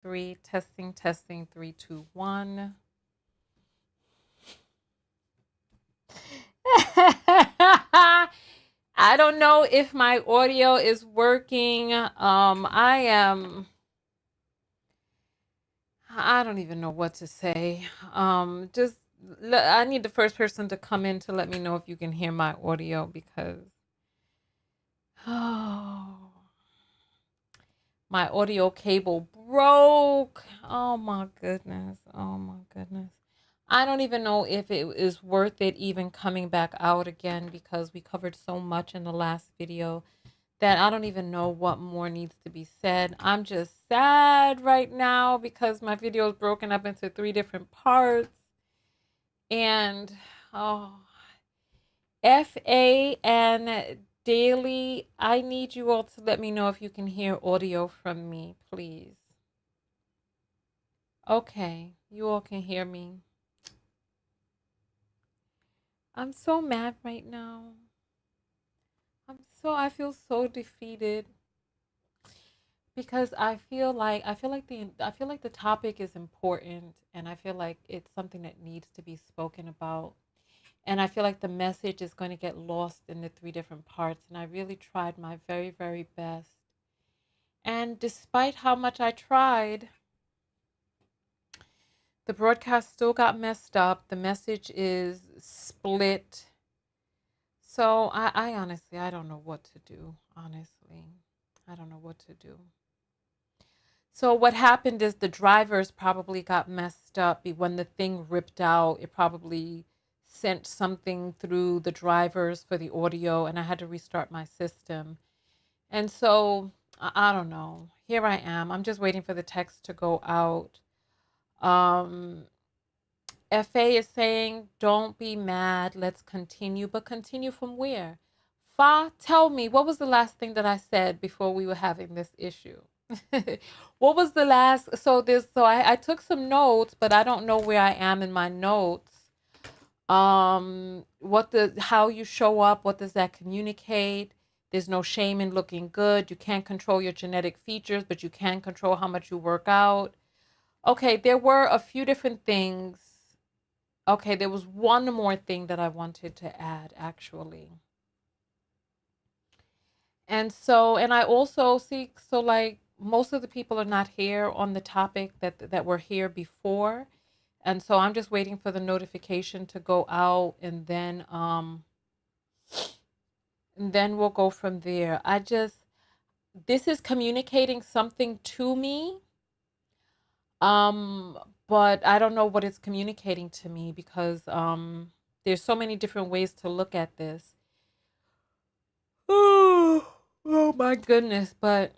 Three, testing, testing, 3, 2, 1. I don't know if my audio is working. I don't even know what to say. I need the first person to come in to let me know if you can hear my audio because my audio cable broke. Oh my goodness. Oh my goodness. I don't even know if it is worth it even coming back out again because we covered so much in the last video that I don't even know what more needs to be said. I'm just sad right now because my video is broken up into 3 different parts. And FA and Daily, I need you all to let me know if you can hear audio from me, please. Okay, you all can hear me. I'm so mad right now. I feel so defeated because I feel like the topic is important and I feel like it's something that needs to be spoken about. And I feel like the message is going to get lost in the 3 different parts. And I really tried my very, very best. And despite how much I tried, the broadcast still got messed up. The message is split. So I honestly, I don't know what to do. Honestly, I don't know what to do. So what happened is the drivers probably got messed up when the thing ripped out. It probably sent something through the drivers for the audio and I had to restart my system. And so I don't know. Here I am. I'm just waiting for the text to go out. FA is saying, don't be mad. Let's continue. But continue from where? Fa, tell me, what was the last thing that I said before we were having this issue? What was the last? So I took some notes, but I don't know where I am in my notes. How you show up, what does that communicate? There's no shame in looking good. You can't control your genetic features, but you can control how much you work out. Okay, there were a few different things. Okay, there was one more thing that I wanted to add, actually. And I also see, so like most of the people are not here on the topic that were here before. And so I'm just waiting for the notification to go out and then we'll go from there. This is communicating something to me. But I don't know what it's communicating to me because there's so many different ways to look at this. Oh my goodness, but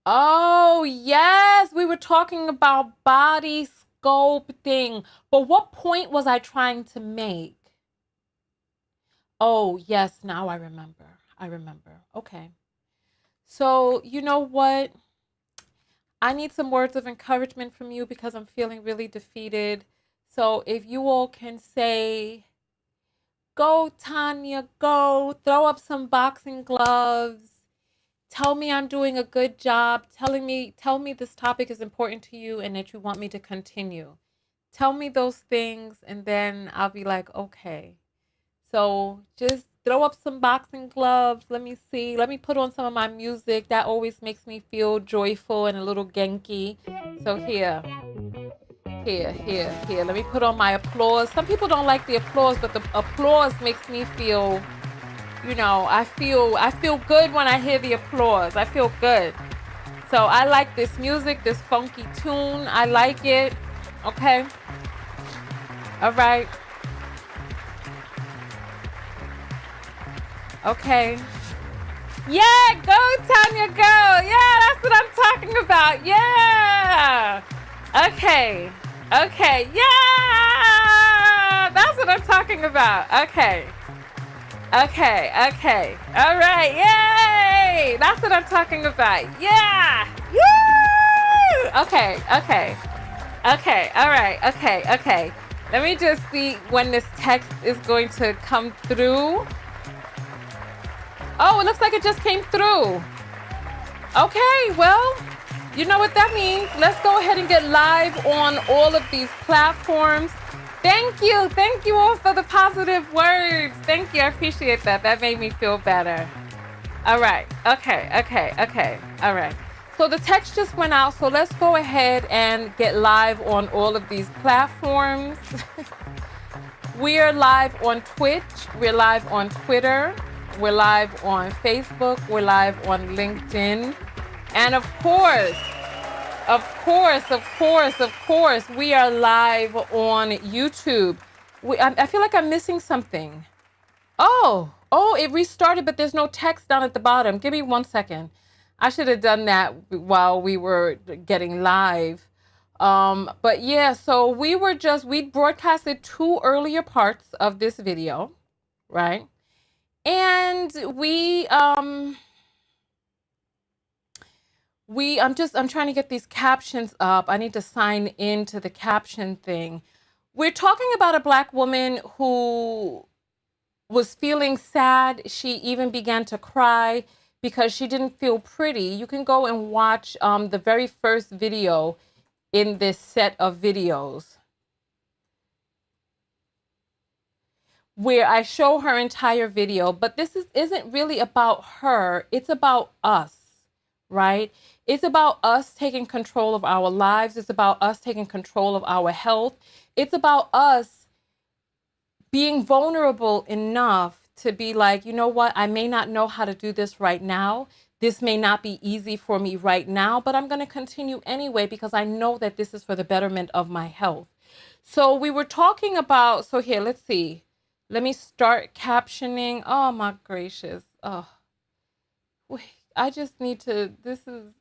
oh yes, we were talking about body sculpting. But what point was I trying to make? Oh yes, now I remember. Okay. So you know what? I need some words of encouragement from you because I'm feeling really defeated. So if you all can say, go Tonya, go, throw up some boxing gloves. Tell me I'm doing a good job. Tell me this topic is important to you and that you want me to continue. Tell me those things and then I'll be like, okay. So just throw up some boxing gloves. Let me see. Let me put on some of my music. That always makes me feel joyful and a little genki. So here. Let me put on my applause. Some people don't like the applause, but the applause makes me feel, I feel good when I hear the applause. I feel good. So I like this music, this funky tune. I like it. Okay. All right. Okay. Yeah, go Tonya, go. Yeah, that's what I'm talking about. Yeah. Okay. Yeah. That's what I'm talking about. Okay. All right. Yay. That's what I'm talking about. Yeah. Woo. Okay. All right. Okay. Let me just see when this text is going to come through. Oh, it looks like it just came through. Okay, well, you know what that means. Let's go ahead and get live on all of these platforms. Thank you. Thank you all for the positive words. Thank you. I appreciate that. That made me feel better. All right. Okay. All right. So the text just went out. So let's go ahead and get live on all of these platforms. We are live on Twitch. We're live on Twitter. We're live on Facebook. We're live on LinkedIn. And of course, we are live on YouTube. I feel like I'm missing something. Oh, it restarted, but there's no text down at the bottom. Give me 1 second. I should have done that while we were getting live. But yeah, so we broadcasted 2 earlier parts of this video, right? And I'm trying to get these captions up. I need to sign into the caption thing. We're talking about a Black woman who was feeling sad. She even began to cry because she didn't feel pretty. You can go and watch the very first video in this set of videos where I show her entire video, but this isn't really about her. It's about us, right? It's about us taking control of our lives. It's about us taking control of our health. It's about us being vulnerable enough to be like, you know what? I may not know how to do this right now. This may not be easy for me right now, but I'm going to continue anyway because I know that this is for the betterment of my health. So we were talking about, so here, let's see. Let me start captioning. Oh my gracious. Oh, wait, I just need to, this is,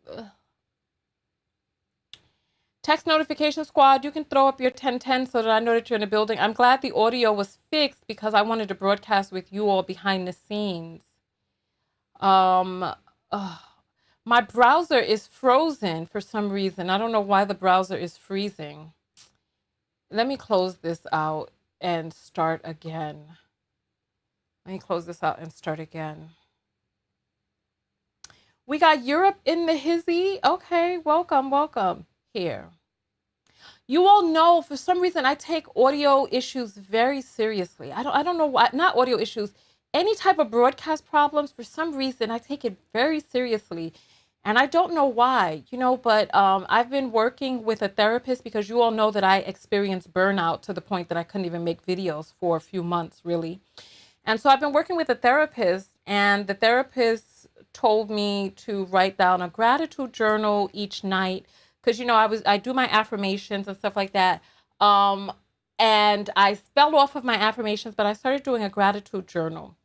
Text notification squad, you can throw up your 1010 so that I know that you're in the building. I'm glad the audio was fixed because I wanted to broadcast with you all behind the scenes. My browser is frozen for some reason. I don't know why the browser is freezing. Let me close this out and start again. Let me close this out and start again. We got Europe in the hizzy. Okay, welcome here. You all know, for some reason, I take audio issues very seriously. I don't know why, not audio issues, any type of broadcast problems, for some reason, I take it very seriously. And I don't know why, but I've been working with a therapist because you all know that I experienced burnout to the point that I couldn't even make videos for a few months, really. And so I've been working with a therapist, and the therapist told me to write down a gratitude journal each night because, I do my affirmations and stuff like that. And I fell off of my affirmations, but I started doing a gratitude journal.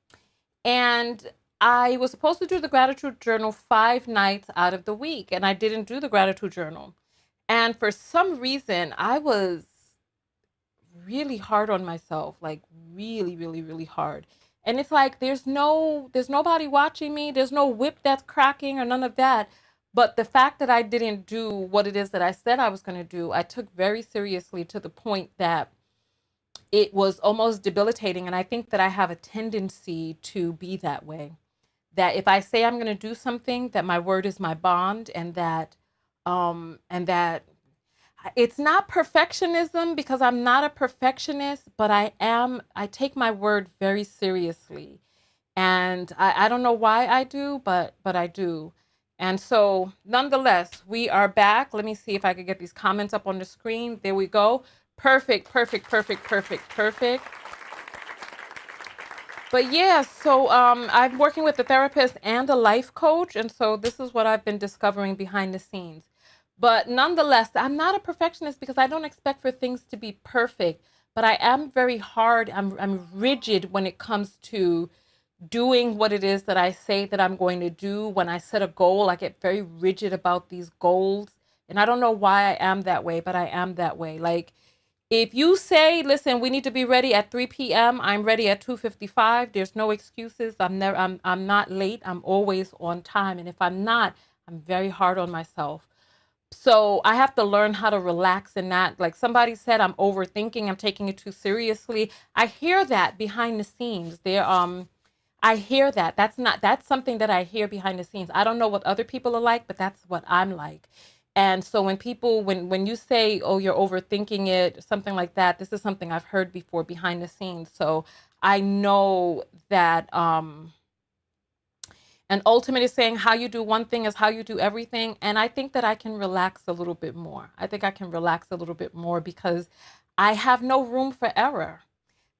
And I was supposed to do the gratitude journal 5 nights out of the week, and I didn't do the gratitude journal. And for some reason, I was really hard on myself, like really, really, really hard. And it's like, there's nobody watching me. There's no whip that's cracking or none of that. But the fact that I didn't do what it is that I said I was going to do, I took very seriously to the point that it was almost debilitating. And I think that I have a tendency to be that way. That if I say I'm going to do something, that my word is my bond, and that it's not perfectionism because I'm not a perfectionist, but I take my word very seriously. And I don't know why I do, but I do. And so nonetheless, we are back. Let me see if I could get these comments up on the screen. There we go. Perfect. But yeah, so I'm working with a therapist and a life coach. And so this is what I've been discovering behind the scenes. But nonetheless, I'm not a perfectionist because I don't expect for things to be perfect. But I am very hard. I'm rigid when it comes to doing what it is that I say that I'm going to do. When I set a goal, I get very rigid about these goals. And I don't know why I am that way, but I am that way. Like, if you say, listen, we need to be ready at 3 p.m., I'm ready at 2:55. There's no excuses. I'm not late. I'm always on time. And if I'm not, I'm very hard on myself. So I have to learn how to relax and not, like somebody said, I'm overthinking, I'm taking it too seriously. I hear that behind the scenes. I I hear that. That's something that I hear behind the scenes. I don't know what other people are like, but that's what I'm like. And so when you say, oh, you're overthinking it, something like that, this is something I've heard before behind the scenes. So I know that, and ultimate is saying how you do one thing is how you do everything. And I think that I can relax a little bit more. I think I can relax a little bit more because I have no room for error.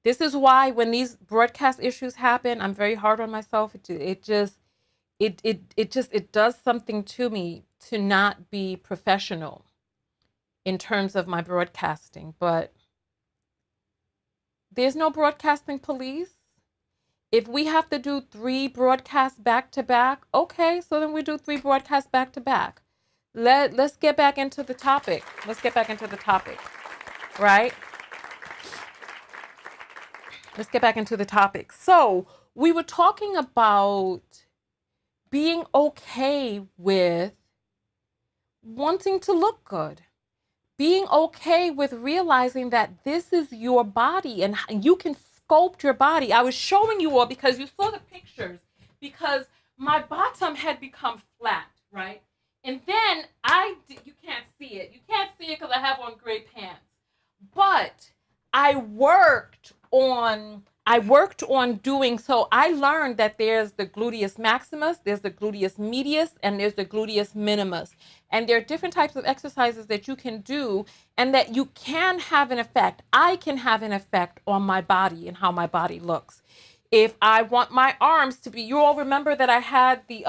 This is why when these broadcast issues happen, I'm very hard on myself. It does something to me to not be professional in terms of my broadcasting. But there's no broadcasting police. If we have to do 3 broadcasts back to back, okay, so then we do 3 broadcasts back to back. Let's get back into the topic. Let's get back into the topic, right? Let's get back into the topic. So we were talking about being okay with wanting to look good. Being okay with realizing that this is your body and you can sculpt your body. I was showing you all because you saw the pictures, because my bottom had become flat, right? And then you can't see it. You can't see it because I have on gray pants. But I worked on doing, so I learned that there's the gluteus maximus, there's the gluteus medius, and there's the gluteus minimus. And there are different types of exercises that you can do and that you can have an effect. I can have an effect on my body and how my body looks. If I want my arms to be, you all remember that I had the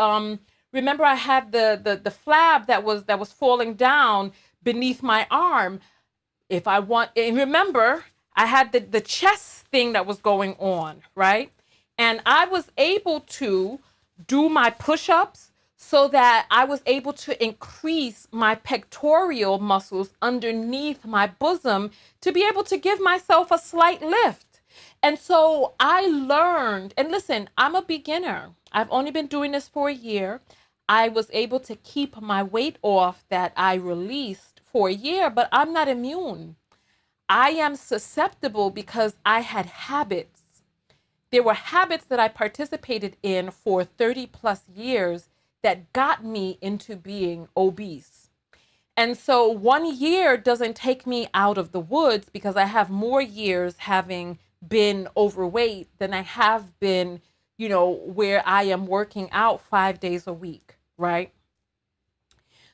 flab that was falling down beneath my arm. If I want, and remember, I had the chest thing that was going on, right? And I was able to do my push-ups so that I was able to increase my pectoral muscles underneath my bosom to be able to give myself a slight lift. And so I learned, and listen, I'm a beginner. I've only been doing this for a year. I was able to keep my weight off that I released for a year, but I'm not immune. I am susceptible because I had habits. There were habits that I participated in for 30 plus years that got me into being obese. And so 1 year doesn't take me out of the woods because I have more years having been overweight than I have been, where I am working out 5 days a week, right?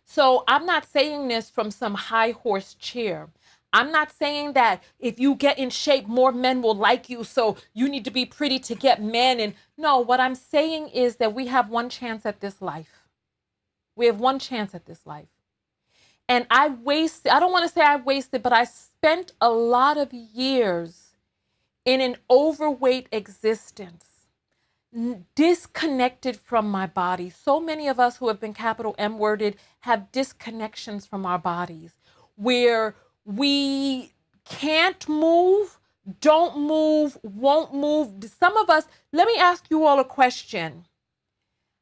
So I'm not saying this from some high horse chair. I'm not saying that if you get in shape, more men will like you, so you need to be pretty to get men. And no, what I'm saying is that we have one chance at this life. We have one chance at this life. And I don't want to say I wasted, but I spent a lot of years in an overweight existence, disconnected from my body. So many of us who have been capital M worded have disconnections from our bodies where we can't move, don't move, won't move. Some of us, let me ask you all a question.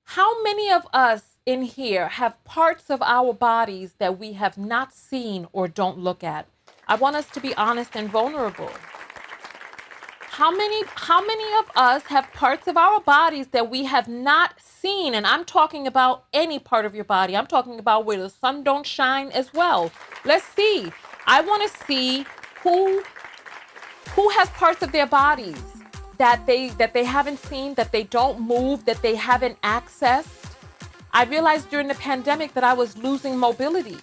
How many of us in here have parts of our bodies that we have not seen or don't look at? I want us to be honest and vulnerable. How many of us have parts of our bodies that we have not seen? And I'm talking about any part of your body. I'm talking about where the sun don't shine as well. Let's see. I want to see who has parts of their bodies that they haven't seen, that they don't move, that they haven't accessed. I realized during the pandemic that I was losing mobility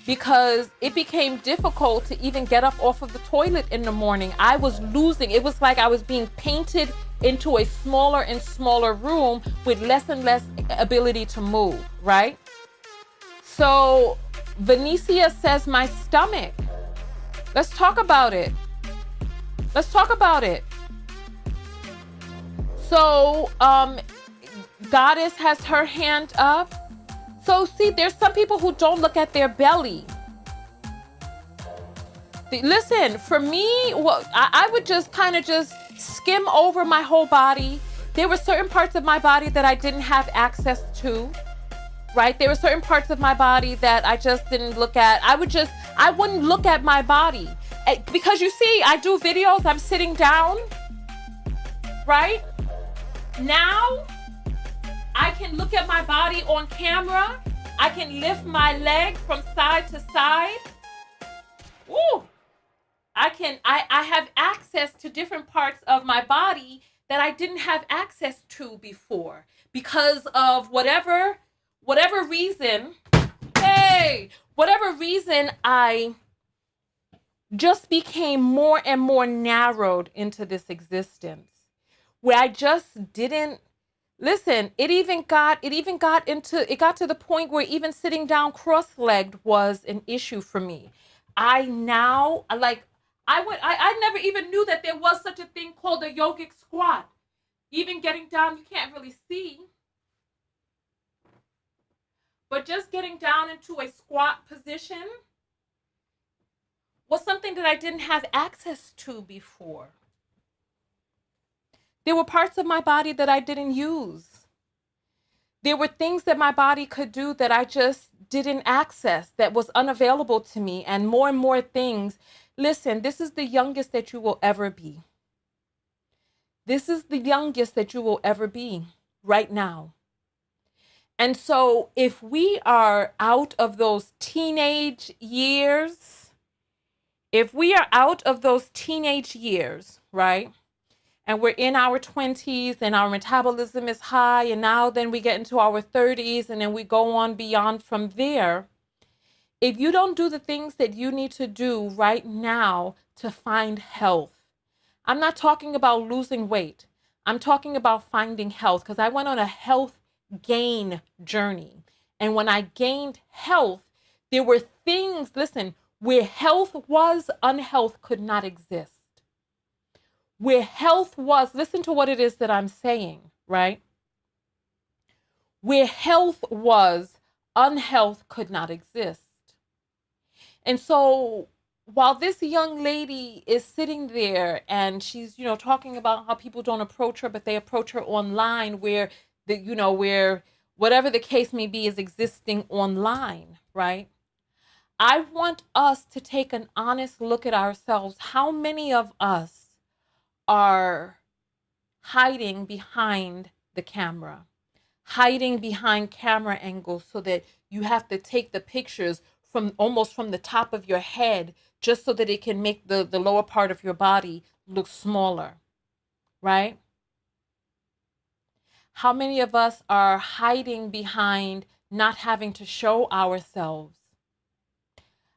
because it became difficult to even get up off of the toilet in the morning. I was losing. It was like I was being painted into a smaller and smaller room with less and less ability to move, right? So Venetia says my stomach. Let's talk about it. Let's talk about it. So, Goddess has her hand up. So see, there's some people who don't look at their belly. Listen, for me, I would just kind of just skim over my whole body. There were certain parts of my body that I didn't have access to, right? There were certain parts of my body that I just didn't look at. I wouldn't look at my body. Because you see, I do videos, I'm sitting down, right? Now I can look at my body on camera. I can lift my leg from side to side. Woo! I have access to different parts of my body that I didn't have access to before because of whatever reason. Hey, whatever reason, I just became more and more narrowed into this existence where I just didn't listen. It got to the point where even sitting down cross-legged was an issue for me. I never even knew that there was such a thing called a yogic squat. Even getting down, you can't really see, but just getting down into a squat position was something that I didn't have access to before. There were parts of my body that I didn't use. There were things that my body could do that I just didn't access, that was unavailable to me, and more things. Listen, this is the youngest that you will ever be. This is the youngest that you will ever be right now. And so if we are out of those teenage years, right? And we're in our 20s and our metabolism is high, and now then we get into our 30s and then we go on beyond from there. If you don't do the things that you need to do right now to find health, I'm not talking about losing weight. I'm talking about finding health, because I went on a health gain journey. And when I gained health, there were things, listen, where health was, unhealth could not exist. Where health was, listen to what it is that I'm saying, right? Where health was, unhealth could not exist. And so while this young lady is sitting there and she's, talking about how people don't approach her, but they approach her online, where where whatever the case may be is existing online, right? I want us to take an honest look at ourselves. How many of us are hiding behind the camera, hiding behind camera angles so that you have to take the pictures from almost from the top of your head just so that it can make the lower part of your body look smaller, right? How many of us are hiding behind not having to show ourselves?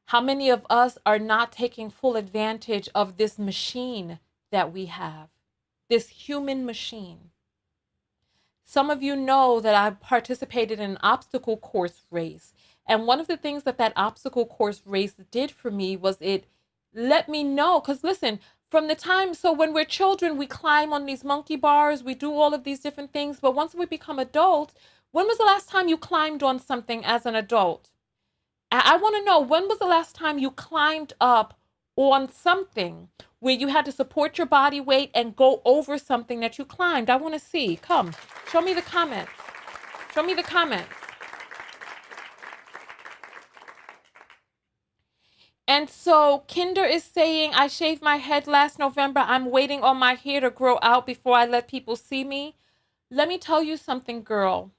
How many of us are not taking full advantage of this machine that we have, this human machine? Some of you know that I've participated in an obstacle course race. And one of the things that obstacle course race did for me was it let me know, because listen, so when we're children, we climb on these monkey bars, we do all of these different things. But once we become adults, when was the last time you climbed on something as an adult? I want to know, when was the last time you climbed up on something where you had to support your body weight and go over something that you climbed? I want to see. Come, show me the comments. Show me the comments. And so Kinder is saying, I shaved my head last November. I'm waiting on my hair to grow out before I let people see me. Let me tell you something, girl.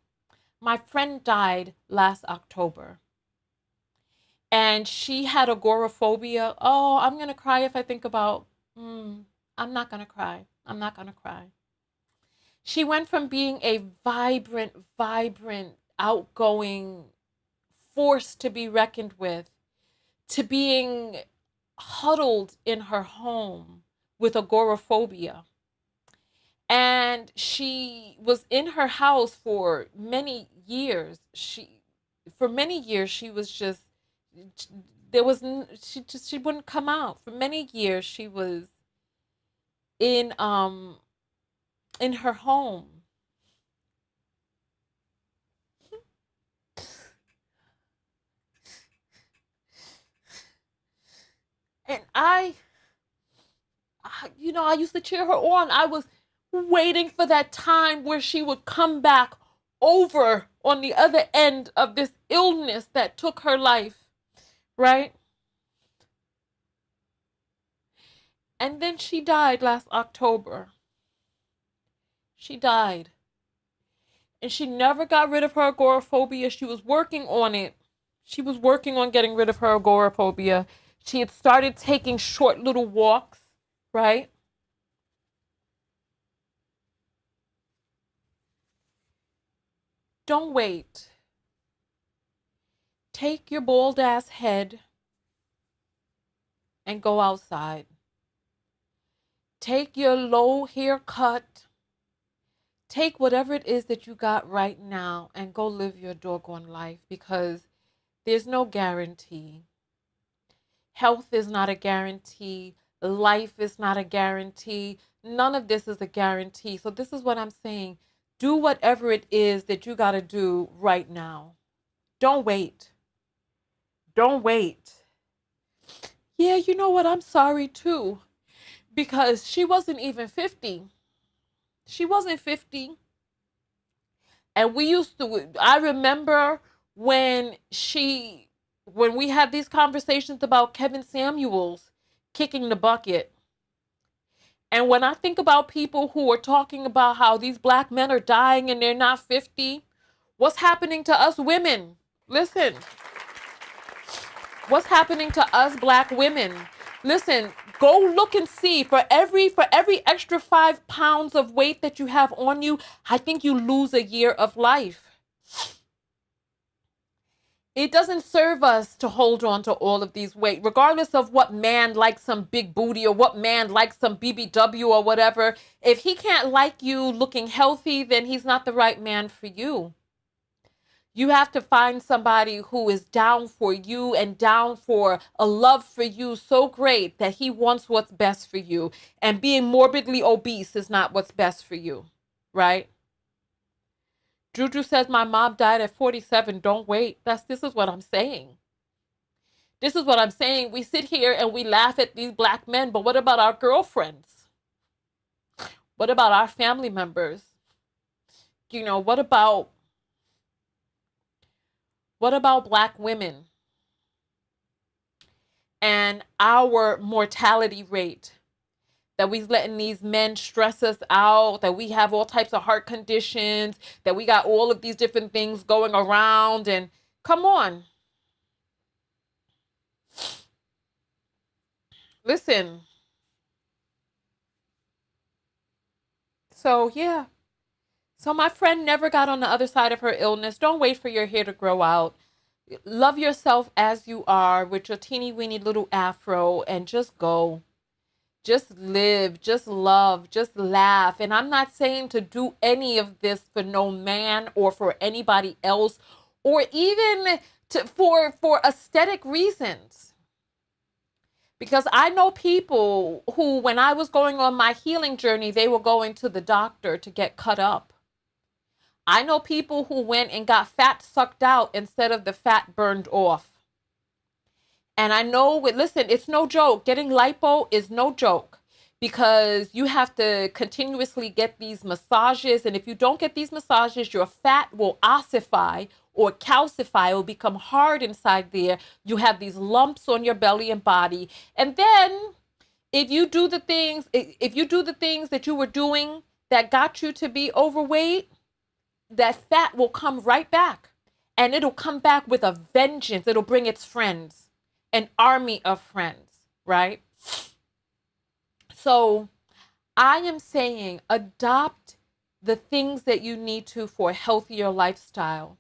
My friend died last October. And she had agoraphobia. Oh, I'm going to cry if I think about, I'm not going to cry. I'm not going to cry. She went from being a vibrant, outgoing force to be reckoned with to being huddled in her home with agoraphobia. And she was in her house for many years. She was just, she wouldn't come out. For many years she was in her home. And I used to cheer her on. I was waiting for that time where she would come back over on the other end of this illness that took her life, right? And then she died last October. She died. And she never got rid of her agoraphobia. She was working on it. She was working on getting rid of her agoraphobia. She had started taking short little walks, right? Don't wait. Take your bald ass head and go outside. Take your low haircut. Take whatever it is that you got right now and go live your doggone life, because there's no guarantee. Health is not a guarantee. Life is not a guarantee. None of this is a guarantee. So this is what I'm saying. Do whatever it is that you got to do right now. Don't wait. Don't wait. Yeah, you know what? I'm sorry too. Because she wasn't even 50. She wasn't 50. And I remember when when we had these conversations about Kevin Samuels kicking the bucket. And when I think about people who are talking about how these black men are dying and they're not 50, what's happening to us women? Listen, what's happening to us black women? Listen, go look and see, for every extra 5 pounds of weight that you have on you, I think you lose a year of life. It doesn't serve us to hold on to all of these weight, regardless of what man likes some big booty or what man likes some BBW or whatever. If he can't like you looking healthy, then he's not the right man for you. You have to find somebody who is down for you and down for a love for you so great that he wants what's best for you. And being morbidly obese is not what's best for you, right? Juju says my mom died at 47. Don't wait. This is what I'm saying. This is what I'm saying. We sit here and we laugh at these black men, but what about our girlfriends? What about our family members? You know, what about black women and our mortality rate? That we letting these men stress us out, that we have all types of heart conditions, that we got all of these different things going around. And come on. Listen. So, yeah. So my friend never got on the other side of her illness. Don't wait for your hair to grow out. Love yourself as you are with your teeny weeny little afro and just go. Just live, just love, just laugh. And I'm not saying to do any of this for no man or for anybody else, or even for aesthetic reasons. Because I know people who, when I was going on my healing journey, they were going to the doctor to get cut up. I know people who went and got fat sucked out instead of the fat burned off. And I know, listen, it's no joke. Getting lipo is no joke, because you have to continuously get these massages. And if you don't get these massages, your fat will ossify or calcify, will become hard inside there. You have these lumps on your belly and body. And then if you do the things that you were doing that got you to be overweight, that fat will come right back. And it'll come back with a vengeance. It'll bring its friends. An army of friends, right? So I am saying adopt the things that you need to for a healthier lifestyle.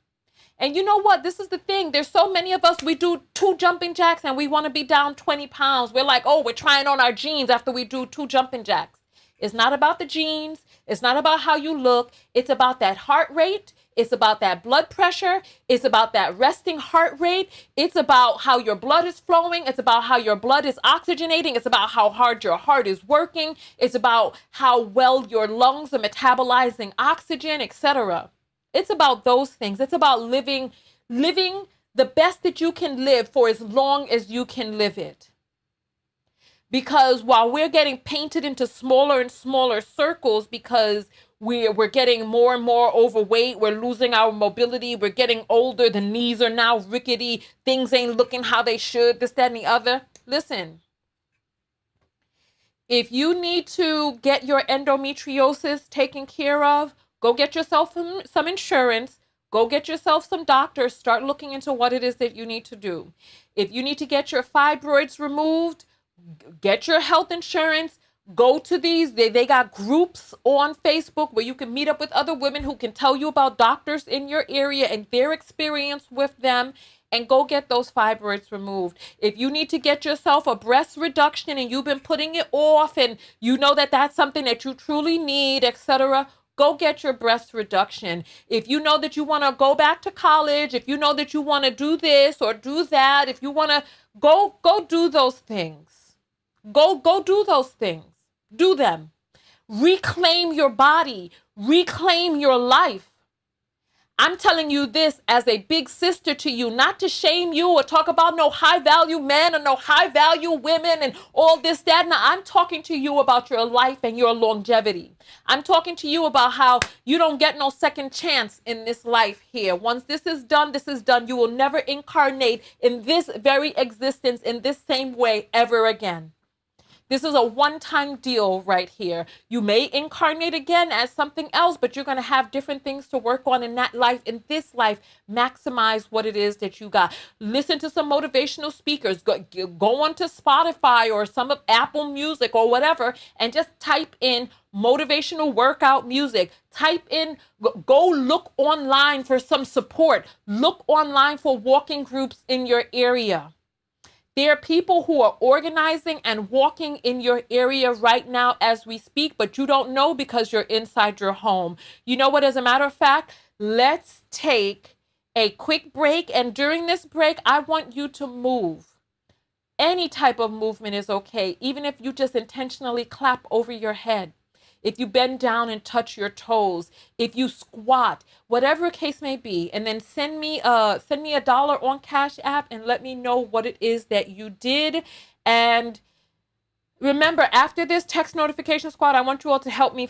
And you know what? This is the thing. There's so many of us, we do 2 jumping jacks and we want to be down 20 pounds. We're like, oh, we're trying on our jeans after we do 2 jumping jacks. It's not about the jeans. It's not about how you look. It's about that heart rate. It's about that blood pressure. It's about that resting heart rate. It's about how your blood is flowing. It's about how your blood is oxygenating. It's about how hard your heart is working. It's about how well your lungs are metabolizing oxygen, etc. It's about those things. It's about living the best that you can live for as long as you can live it. Because while we're getting painted into smaller and smaller circles because we're getting more and more overweight, we're losing our mobility, we're getting older, the knees are now rickety, things ain't looking how they should, this, that, and the other. Listen, if you need to get your endometriosis taken care of, Go get yourself some insurance. Go get yourself some doctors. Start looking into what it is that you need to do. If you need to get your fibroids removed, get your health insurance. Go to these. They got groups on Facebook where you can meet up with other women who can tell you about doctors in your area and their experience with them, and go get those fibroids removed. If you need to get yourself a breast reduction and you've been putting it off and you know that that's something that you truly need, etc., go get your breast reduction. If you know that you want to go back to college, if you know that you want to do this or do that, if you want to go do those things. Go do those things. Do them. Reclaim your body. Reclaim your life. I'm telling you this as a big sister to you, not to shame you or talk about no high value men or no high value women and all this, that. Now, I'm talking to you about your life and your longevity. I'm talking to you about how you don't get no second chance in this life here. Once this is done, this is done. You will never incarnate in this very existence in this same way ever again. This is a one-time deal right here. You may incarnate again as something else, but you're going to have different things to work on in that life. In this life, maximize what it is that you got. Listen to some motivational speakers. Go onto Spotify or some of Apple Music or whatever, and just type in motivational workout music. Type in, go look online for some support. Look online for walking groups in your area. There are people who are organizing and walking in your area right now as we speak, but you don't know because you're inside your home. You know what? As a matter of fact, let's take a quick break. And during this break, I want you to move. Any type of movement is okay, even if you just intentionally clap over your head. If you bend down and touch your toes, if you squat, whatever case may be, and then send me $1 on Cash App and let me know what it is that you did. And remember, after this text notification squad, I want you all to help me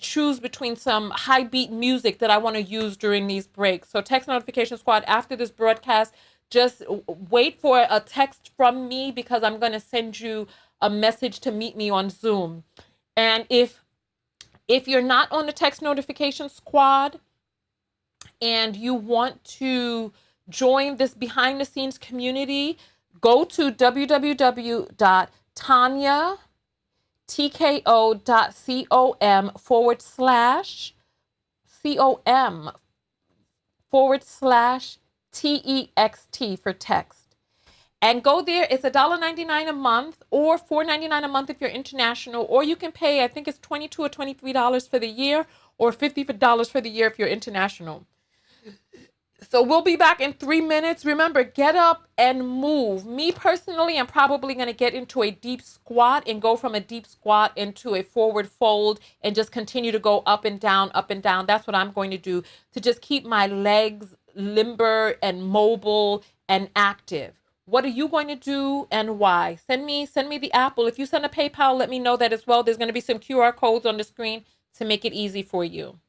choose between some high beat music that I want to use during these breaks. So text notification squad, after this broadcast, just wait for a text from me because I'm going to send you a message to meet me on Zoom. And if you're not on the text notification squad and you want to join this behind the scenes community, go to www.tonyatko.com/text for text. And go there. It's $1.99 a month or $4.99 a month if you're international, or you can pay, I think it's $22 or $23 for the year, or $50 for the year if you're international. So we'll be back in 3 minutes. Remember, get up and move. Me personally, I'm probably going to get into a deep squat and go from a deep squat into a forward fold and just continue to go up and down, up and down. That's what I'm going to do to just keep my legs limber and mobile and active. What are you going to do and why? Send me the Apple. If you send a PayPal, let me know that as well. There's going to be some QR codes on the screen to make it easy for you.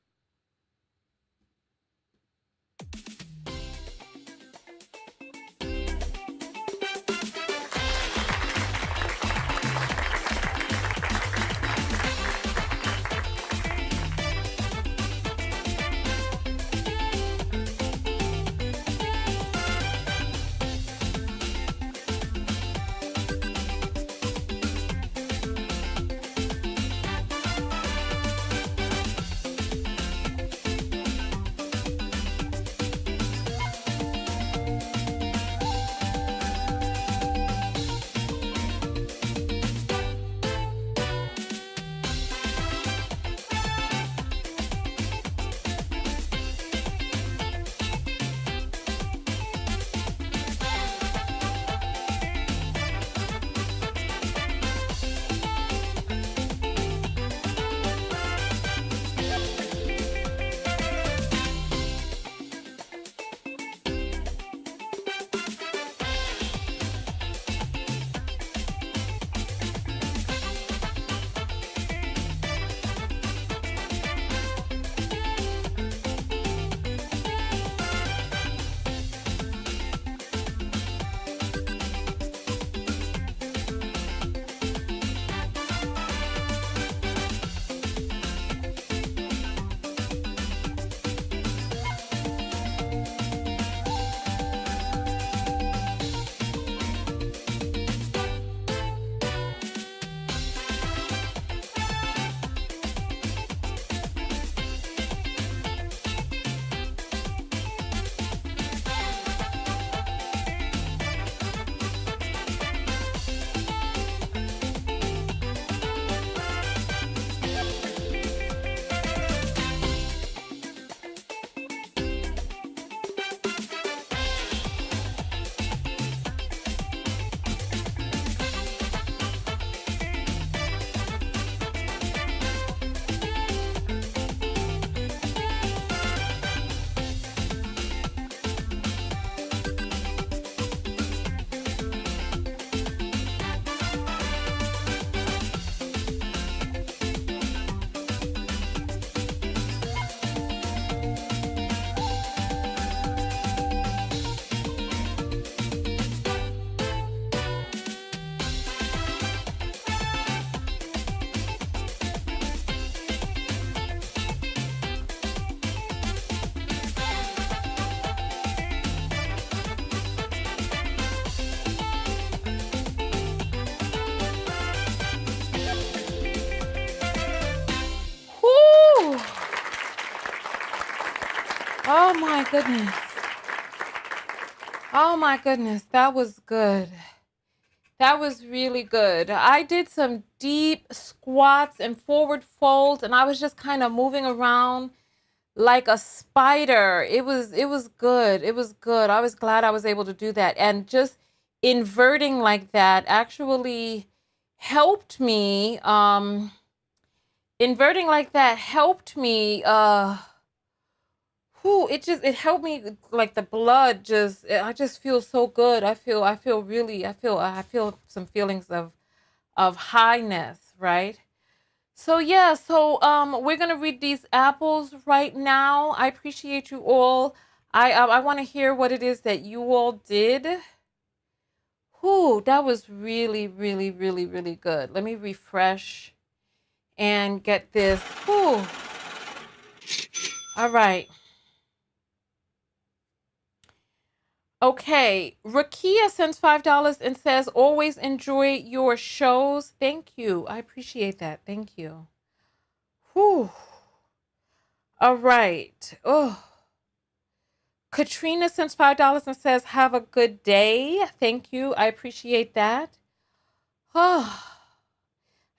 my goodness. Oh my goodness, that was good. That was really good. I did some deep squats and forward folds, and I was just kind of moving around like a spider. It was good. It was good. I was glad I was able to do that. And just inverting like that actually helped me. Inverting like that helped me. It helped me, like the blood I just feel so good. I feel some feelings of highness, right? So yeah, we're gonna read these apples right now. I appreciate you all. I want to hear what it is that you all did. Whew, that was really, really, really, really good. Let me refresh and get this. Whew. All right. Okay, Rakia sends $5 and says, always enjoy your shows. Thank you. I appreciate that. Thank you. Whew. All right. Oh. Katrina sends $5 and says, have a good day. Thank you. I appreciate that. Oh,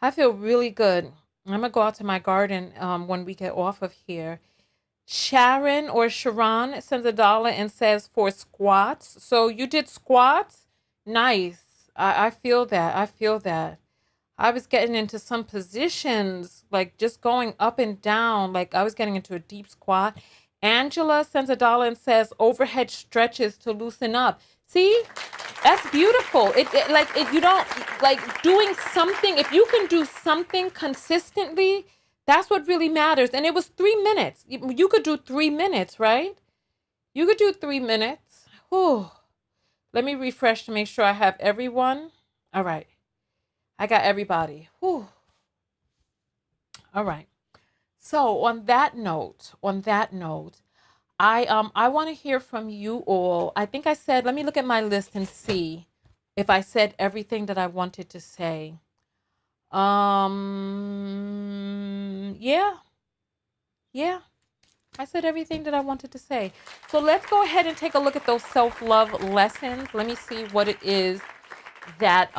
I feel really good. I'm going to go out to my garden when we get off of here. Sharon sends $1 and says for squats. So you did squats? Nice. I feel that. I feel that. I was getting into some positions, like just going up and down, like I was getting into a deep squat. Angela sends $1 and says overhead stretches to loosen up. See, that's beautiful. You don't like doing something. If you can do something consistently, that's what really matters. And it was 3 minutes. You could do 3 minutes, right? You could do 3 minutes. Whew. Let me refresh to make sure I have everyone. All right. I got everybody. Whew. All right. So on that note, I want to hear from you all. I think I said, let me look at my list and see if I said everything that I wanted to say. Yeah. I said everything that I wanted to say. So let's go ahead and take a look at those self-love lessons. Let me see what it is that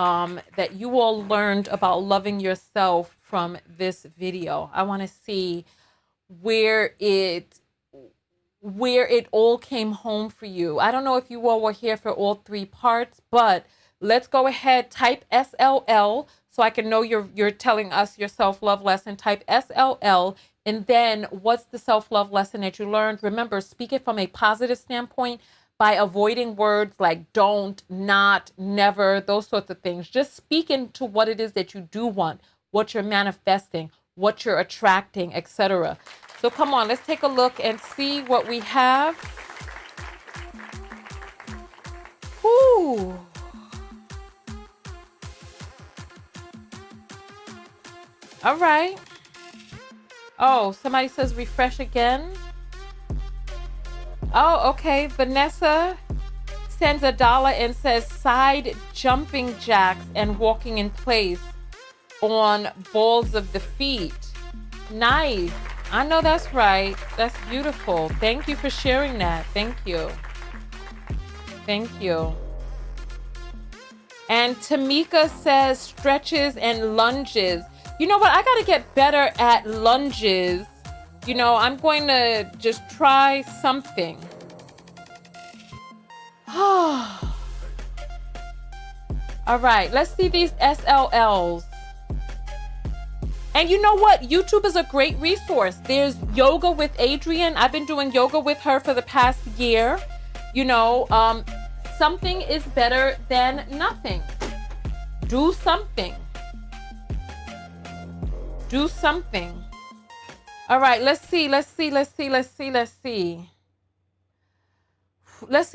that you all learned about loving yourself from this video. I want to see where it all came home for you. I don't know if you all were here for all 3 parts, but let's go ahead, type SLL so I can know you're telling us your self-love lesson. Type SLL, and then what's the self-love lesson that you learned? Remember, speak it from a positive standpoint by avoiding words like don't, not, never, those sorts of things. Just speak into what it is that you do want, what you're manifesting, what you're attracting, etc. So come on, let's take a look and see what we have. Woo. All right. Oh, somebody says refresh again. Oh, okay. Vanessa sends $1 and says side jumping jacks and walking in place on balls of the feet. Nice. I know that's right. That's beautiful. Thank you for sharing that. Thank you. Thank you. And Tamika says stretches and lunges. You know what? I got to get better at lunges. You know, I'm going to just try something. All right, let's see these SLLs. And you know what? YouTube is a great resource. There's Yoga with Adrienne. I've been doing yoga with her for the past year. You know, something is better than nothing. Do something. Do something. All right, let's see. Let's see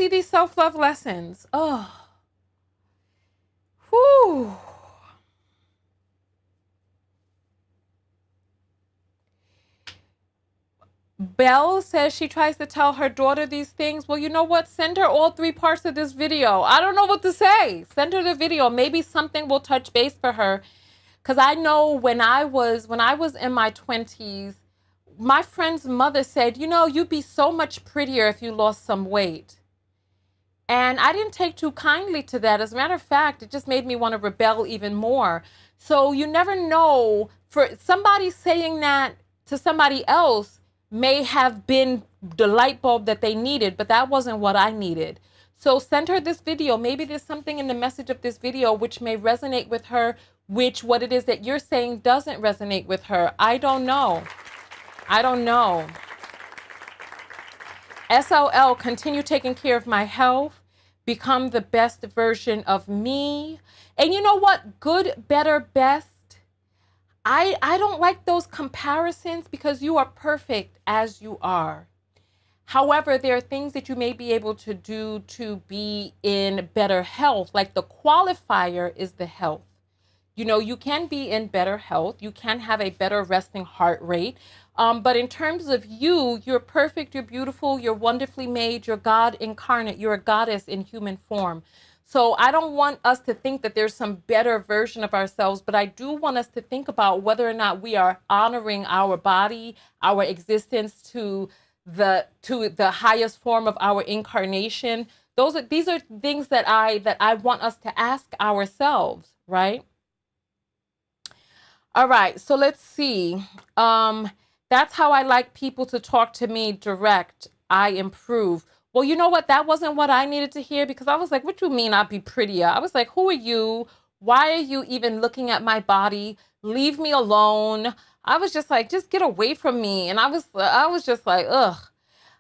these self-love lessons. Oh. Whew. Belle says she tries to tell her daughter these things. Well, you know what? Send her all 3 parts of this video. I don't know what to say. Send her the video. Maybe something will touch base for her. Because I know when I was in my 20s, my friend's mother said, you know, you'd be so much prettier if you lost some weight. And I didn't take too kindly to that. As a matter of fact, it just made me want to rebel even more. So you never know, for somebody saying that to somebody else may have been the light bulb that they needed, but that wasn't what I needed. So send her this video. Maybe there's something in the message of this video which may resonate with her, which what it is that you're saying doesn't resonate with her. I don't know. I don't know. SOL, continue taking care of my health, become the best version of me. And you know what? Good, better, best. I don't like those comparisons because you are perfect as you are. However, there are things that you may be able to do to be in better health. Like the qualifier is the health. You know, you can be in better health. You can have a better resting heart rate. But in terms of you, you're perfect, you're beautiful, you're wonderfully made, you're God incarnate, you're a goddess in human form. So I don't want us to think that there's some better version of ourselves, but I do want us to think about whether or not we are honoring our body, our existence to the highest form of our incarnation. These are things that I want us to ask ourselves, right? All right, so let's see. That's how I like people to talk to me direct. I improve. Well, you know what? That wasn't what I needed to hear because I was like, what do you mean I'd be prettier? I was like, who are you? Why are you even looking at my body? Leave me alone. I was just like, just get away from me. And I was just like, ugh.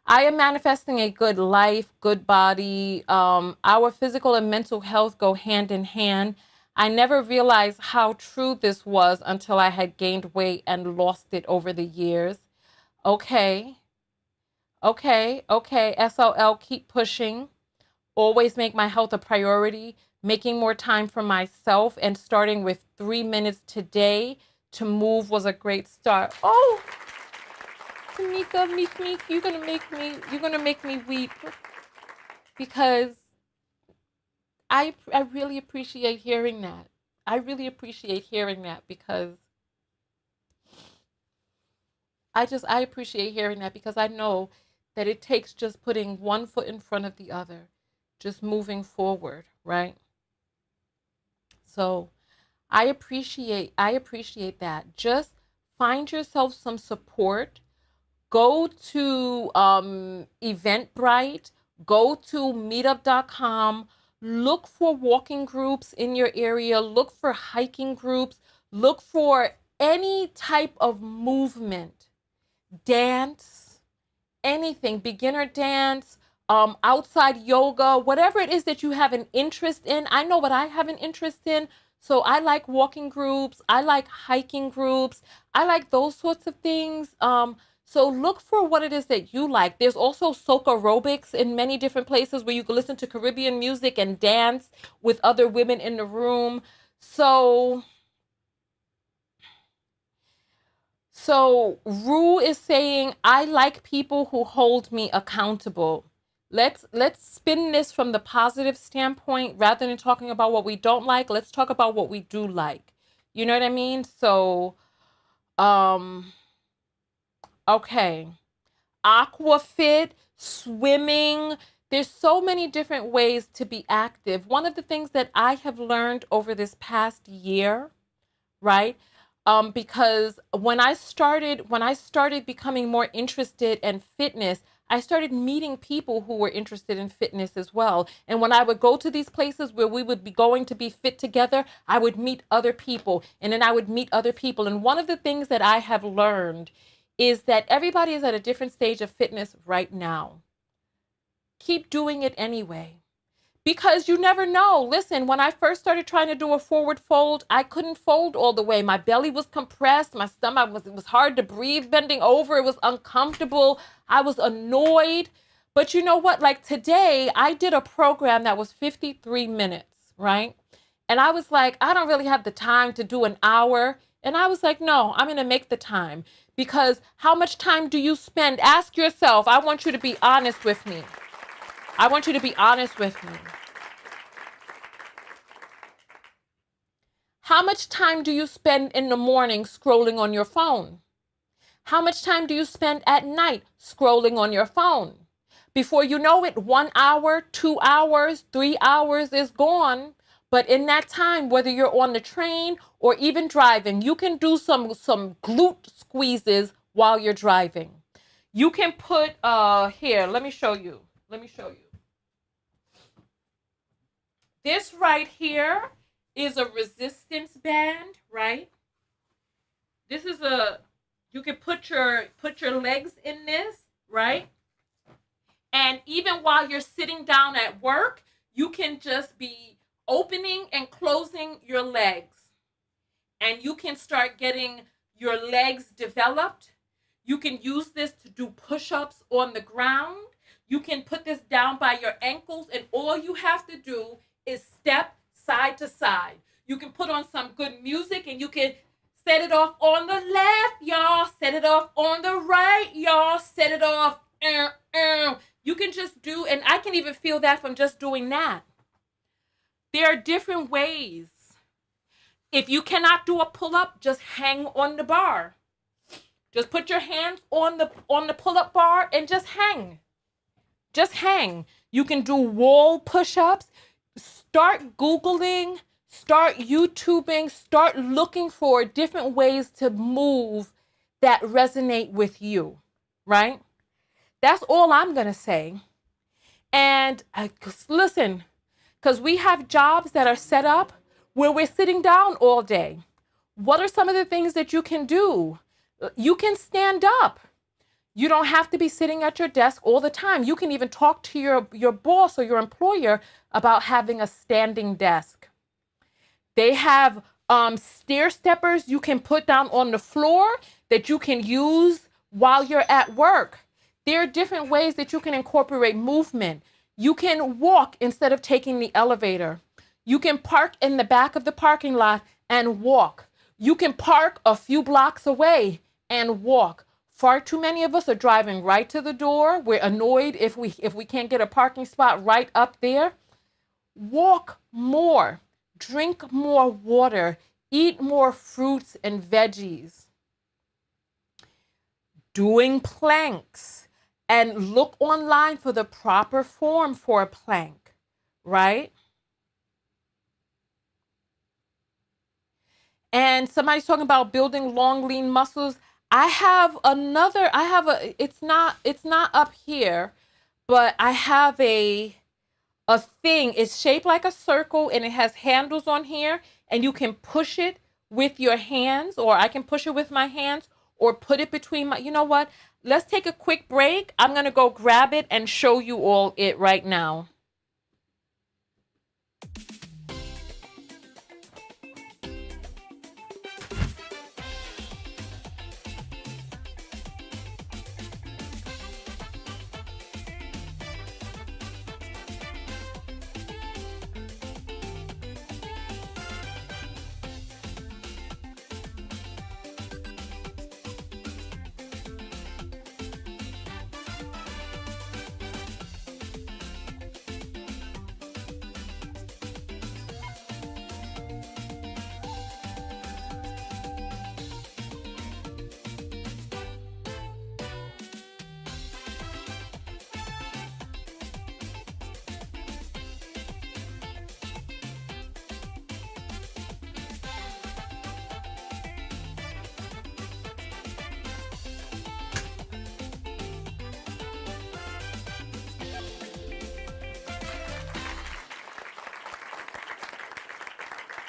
I am manifesting a good life, good body. Our physical and mental health go hand in hand. I never realized how true this was until I had gained weight and lost it over the years. Okay, okay. SOL, keep pushing. Always make my health a priority. Making more time for myself and starting with 3 minutes today to move was a great start. Oh, Tamika, Meek, you're gonna make me weep because I really appreciate hearing that. I really appreciate hearing that because I appreciate hearing that because I know that it takes just putting one foot in front of the other, just moving forward, right? So I appreciate that. Just find yourself some support. Go to Eventbrite, go to meetup.com, look for walking groups in your area, look for hiking groups, look for any type of movement, dance, anything, beginner dance, outside yoga, whatever it is that you have an interest in. I know what I have an interest in. So I like walking groups. I like hiking groups. I like those sorts of things. So look for what it is that you like. There's also soca aerobics in many different places where you can listen to Caribbean music and dance with other women in the room. So Rue is saying, I like people who hold me accountable. Let's spin this from the positive standpoint rather than talking about what we don't like. Let's talk about what we do like. You know what I mean? So, um, okay. Aquafit, swimming. There's so many different ways to be active. One of the things that I have learned over this past year, right? Because when I started becoming more interested in fitness, I started meeting people who were interested in fitness as well. And when I would go to these places where we would be going to be fit together, I would meet other people and then I would meet other people. And one of the things that I have learned is that everybody is at a different stage of fitness right now. Keep doing it anyway. Because you never know. Listen, when I first started trying to do a forward fold, I couldn't fold all the way. My belly was compressed. My stomach it was hard to breathe bending over. It was uncomfortable. I was annoyed. But you know what? Like today, I did a program that was 53 minutes, right? And I was like, I don't really have the time to do an hour. And I was like, no, I'm going to make the time. Because how much time do you spend? Ask yourself. I want you to be honest with me. I want you to be honest with me. How much time do you spend in the morning scrolling on your phone? How much time do you spend at night scrolling on your phone? Before you know it, 1 hour, 2 hours, 3 hours is gone. But in that time, whether you're on the train or even driving, you can do some glute squeezes while you're driving. You can put, here, let me show you. Let me show you. This right here is a resistance band, right? This is you can put your legs in this, right? And even while you're sitting down at work, you can just be opening and closing your legs. And you can start getting your legs developed. You can use this to do push-ups on the ground. You can put this down by your ankles, and all you have to do is step side to side. You can put on some good music, and you can set it off on the left, y'all. Set it off on the right, y'all. Set it off. You can just do, and I can even feel that from just doing that. There are different ways. If you cannot do a pull-up, just hang on the bar. Just put your hands on the pull-up bar and just hang. Just hang. You can do wall push-ups. Start Googling, start YouTubing, start looking for different ways to move that resonate with you, right? That's all I'm going to say. And listen, because we have jobs that are set up where we're sitting down all day. What are some of the things that you can do? You can stand up. You don't have to be sitting at your desk all the time. You can even talk to your boss or your employer about having a standing desk. They have stair steppers you can put down on the floor that you can use while you're at work. There are different ways that you can incorporate movement. You can walk instead of taking the elevator. You can park in the back of the parking lot and walk. You can park a few blocks away and walk. Far too many of us are driving right to the door. We're annoyed if we can't get a parking spot right up there. Walk more, drink more water, eat more fruits and veggies. Doing planks, and look online for the proper form for a plank, right? And somebody's talking about building long, lean muscles. It's not up here, but I have a thing. It's shaped like a circle and it has handles on here, and you can push it with your hands, or I can push it with my hands, or put it between my, you know what? Let's take a quick break. I'm going to go grab it and show you all it right now.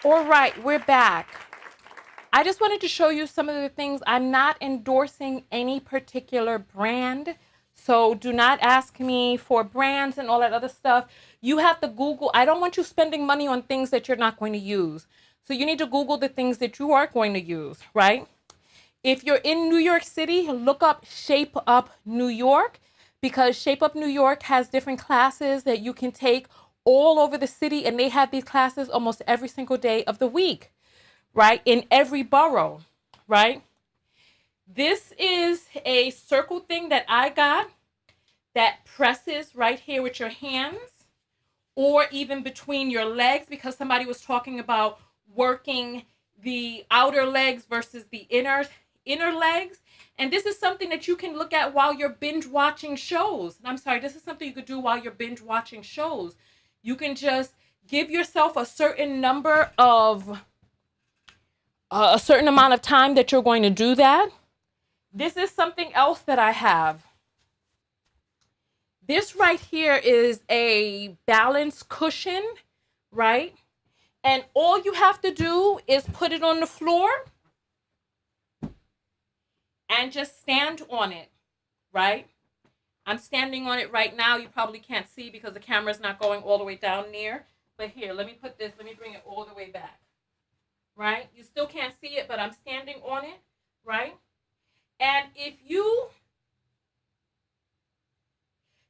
All right, we're back. I just wanted to show you some of the things. I'm not endorsing any particular brand, so do not ask me for brands and all that other stuff. You have to Google. I don't want you spending money on things that you're not going to use. So you need to Google the things that you are going to use, right? If you're in New York City, look up Shape Up New York, because Shape Up New York has different classes that you can take all over the city, and they have these classes almost every single day of the week, right? In every borough, right? This is a circle thing that I got that presses right here with your hands, or even between your legs, because somebody was talking about working the outer legs versus the inner legs. And this is something that you can look at while you're binge watching shows. I'm sorry, this is something you could do while you're binge watching shows. You can just give yourself a certain number of, a certain amount of time that you're going to do that. This is something else that I have. This right here is a balance cushion, right? And all you have to do is put it on the floor and just stand on it, right? I'm standing on it right now. You probably can't see because the camera's not going all the way down near. But here, let me put this, let me bring it all the way back, right? You still can't see it, but I'm standing on it, right? And if you,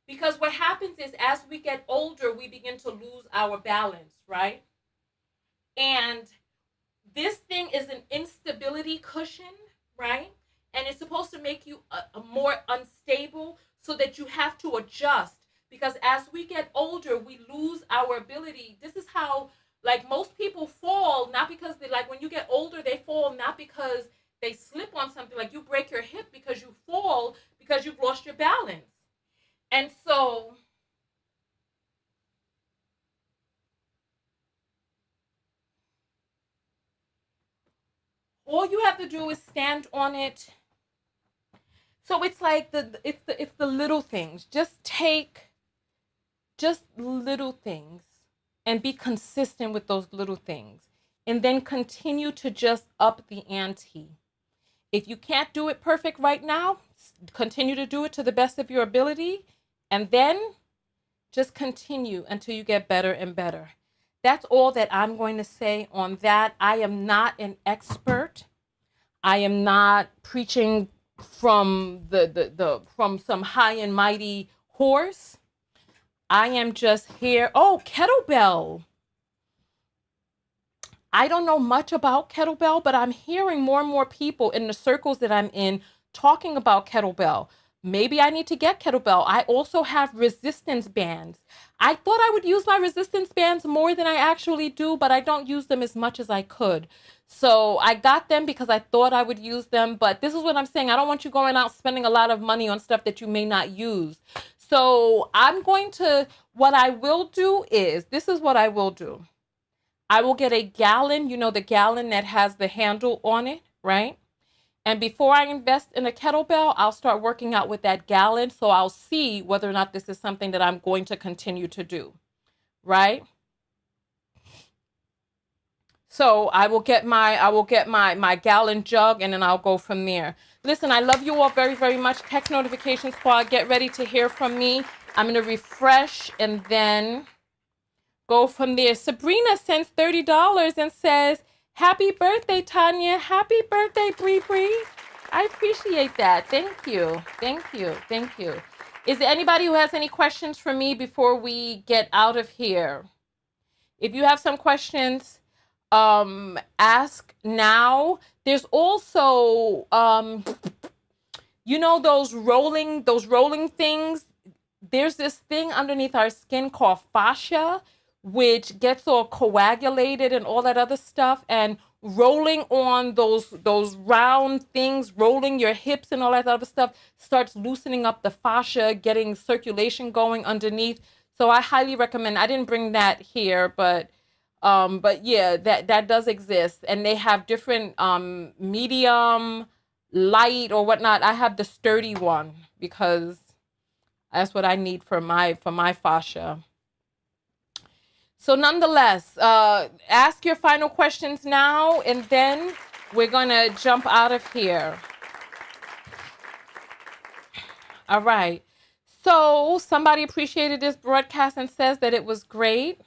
because what happens is as we get older, we begin to lose our balance, right? And this thing is an instability cushion, right? And it's supposed to make you a more unstable so that you have to adjust. Because as we get older, we lose our ability. This is how, like, most people fall, not because they, like, when you get older, they fall not because they slip on something. Like, you break your hip because you fall because you've lost your balance. And so all you have to do is stand on it. So it's like it's the little things. Just take just little things and be consistent with those little things. And then continue to just up the ante. If you can't do it perfect right now, continue to do it to the best of your ability. And then just continue until you get better and better. That's all that I'm going to say on that. I am not an expert. I am not preaching from from some high and mighty horse. I am just here. Oh, kettlebell. I don't know much about kettlebell, but I'm hearing more and more people in the circles that I'm in talking about kettlebell. Maybe I need to get kettlebell. I also have resistance bands. I thought I would use my resistance bands more than I actually do, but I don't use them as much as I could. So I got them because I thought I would use them. But this is what I'm saying. I don't want you going out spending a lot of money on stuff that you may not use. So what I will do is, this is what I will do. I will get a gallon, the gallon that has the handle on it, right? And before I invest in a kettlebell, I'll start working out with that gallon. So I'll see whether or not this is something that I'm going to continue to do, right? So I will get my gallon jug, and then I'll go from there. Listen, I love you all very, very much. Text notification squad, get ready to hear from me. I'm going to refresh and then go from there. Sabrina sends $30 and says, happy birthday, Tonya. Happy birthday, Bree Bree. I appreciate that. Thank you. Thank you. Thank you. Is there anybody who has any questions for me before we get out of here? If you have some questions, ask now. There's also, those rolling things. There's this thing underneath our skin called fascia, which gets all coagulated and all that other stuff, and rolling on those round things, rolling your hips and all that other stuff starts loosening up the fascia, getting circulation going underneath. So I highly recommend. I didn't bring that here, but yeah, that does exist, and they have different medium, light, or whatnot. I have the sturdy one because that's what I need for my fascia. So nonetheless, ask your final questions now, and then we're going to jump out of here. All right. So somebody appreciated this broadcast and says that it was great.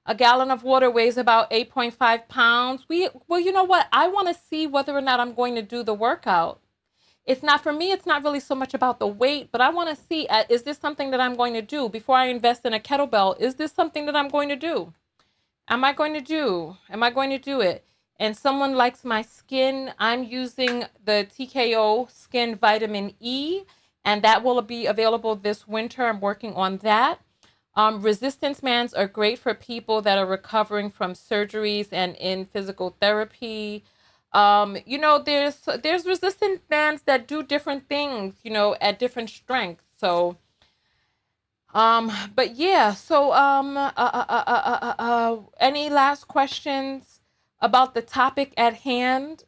A gallon of water weighs about 8.5 pounds. Well, you know what? I want to see whether or not I'm going to do the workout. It's not, for me, it's not really so much about the weight, but I want to see, is this something that I'm going to do before I invest in a kettlebell? Is this something that I'm going to do? Am I going to do it? And someone likes my skin. I'm using the TKO Skin Vitamin E, and that will be available this winter. I'm working on that. Resistance bands are great for people that are recovering from surgeries and in physical therapy. there's resistant bands that do different things, at different strengths. So, but yeah. So, any last questions about the topic at hand?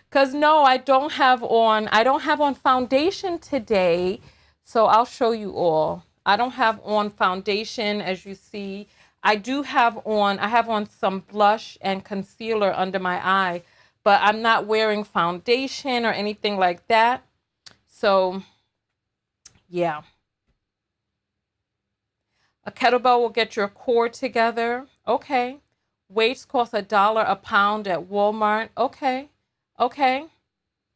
Because no, I don't have on foundation today. So I'll show you all. I don't have on foundation, as you see. I have on some blush and concealer under my eye, but I'm not wearing foundation or anything like that. So yeah. A kettlebell will get your core together. Okay. Weights cost $1 a pound at Walmart. Okay. Okay.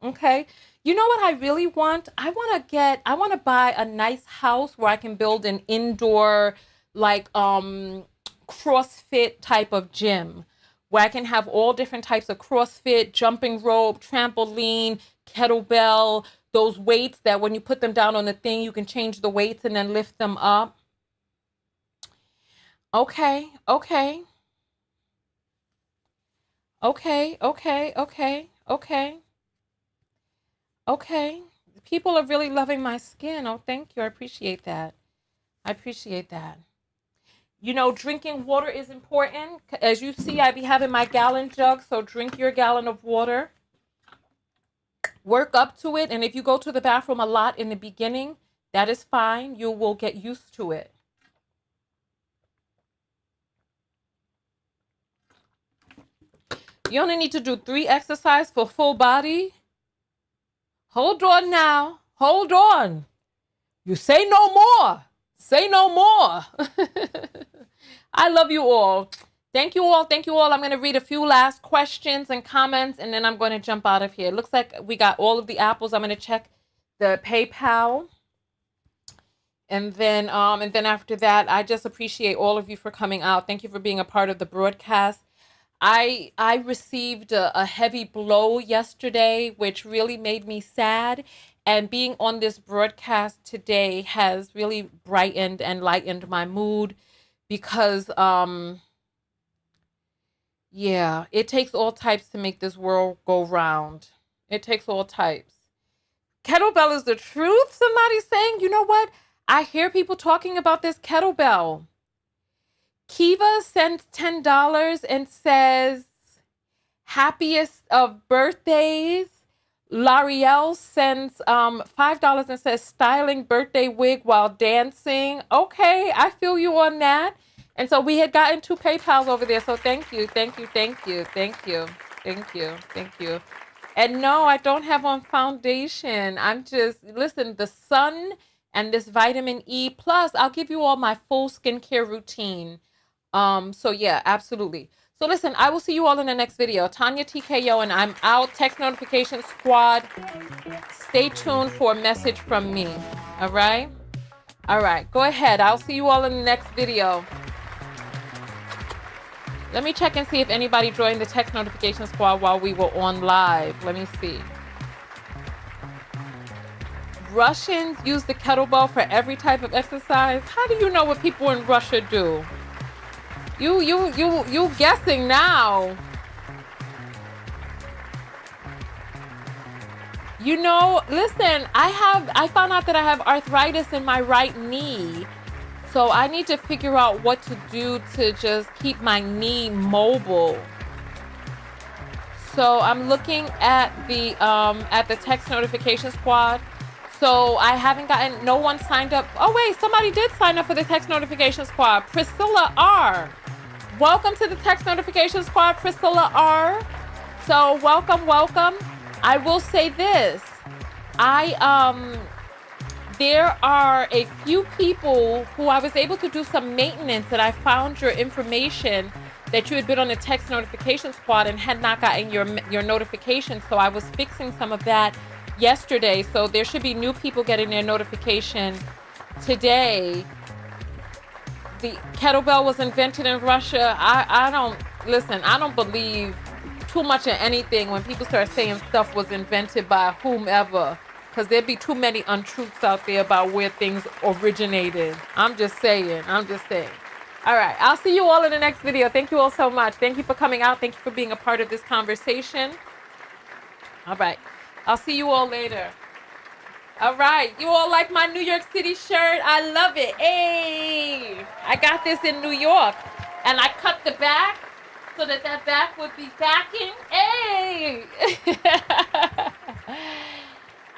Okay. You know what I really want? I want to buy a nice house where I can build an indoor, like, CrossFit type of gym where I can have all different types of CrossFit, jumping rope, trampoline, kettlebell, those weights that when you put them down on the thing, you can change the weights and then lift them up. Okay. Okay. Okay. Okay. Okay. Okay. Okay. People are really loving my skin. Oh, thank you. I appreciate that. I appreciate that. Drinking water is important. As you see, I be having my gallon jug, so drink your gallon of water. Work up to it, and if you go to the bathroom a lot in the beginning, that is fine. You will get used to it. You only need to do 3 exercises for full body. Hold on now. Hold on. You say no more. Say no more. I love you all. Thank you all. Thank you all. I'm going to read a few last questions and comments, and then I'm going to jump out of here. It looks like we got all of the apples. I'm going to check the PayPal. And then after that, I just appreciate all of you for coming out. Thank you for being a part of the broadcast. I received a heavy blow yesterday, which really made me sad. And being on this broadcast today has really brightened and lightened my mood because, yeah, it takes all types to make this world go round. It takes all types. Kettlebell is the truth, somebody's saying. You know what? I hear people talking about this kettlebell. Kiva sends $10 and says, happiest of birthdays. L'Ariel sends $5 and says, styling birthday wig while dancing. Okay, I feel you on that. And so we had gotten 2 PayPals over there. So thank you, thank you, thank you, thank you, thank you, thank you. And no, I don't have on foundation. I'm just, listen, the sun and this vitamin E. Plus, I'll give you all my full skincare routine. So yeah, absolutely. So listen, I will see you all in the next video. Tonya TKO, and I'm out. Text notification squad. Stay tuned for a message from me. All right? All right. Go ahead. I'll see you all in the next video. Let me check and see if anybody joined the text notification squad while we were on live. Let me see. Russians use the kettlebell for every type of exercise. How do you know what people in Russia do? You guessing now. Listen, I found out that I have arthritis in my right knee. So I need to figure out what to do to just keep my knee mobile. So I'm looking at the text notification squad. So I haven't gotten, no one signed up. Oh wait, somebody did sign up for the text notification squad. Priscilla R. Welcome to the text notification squad, Priscilla R. So welcome, welcome. I will say this. There are a few people who I was able to do some maintenance, and I found your information that you had been on the text notification squad and had not gotten your notification. So I was fixing some of that yesterday. So there should be new people getting their notification today. The kettlebell was invented in Russia. I don't believe too much in anything when people start saying stuff was invented by whomever, because there'd be too many untruths out there about where things originated. I'm just saying. All right. I'll see you all in the next video. Thank you all so much. Thank you for coming out. Thank you for being a part of this conversation. All right. I'll see you all later. All right. You all like my New York City shirt? I love it. Hey, I got this in New York. And I cut the back so that back would be backing. Hey.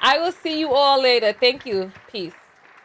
I will see you all later. Thank you. Peace.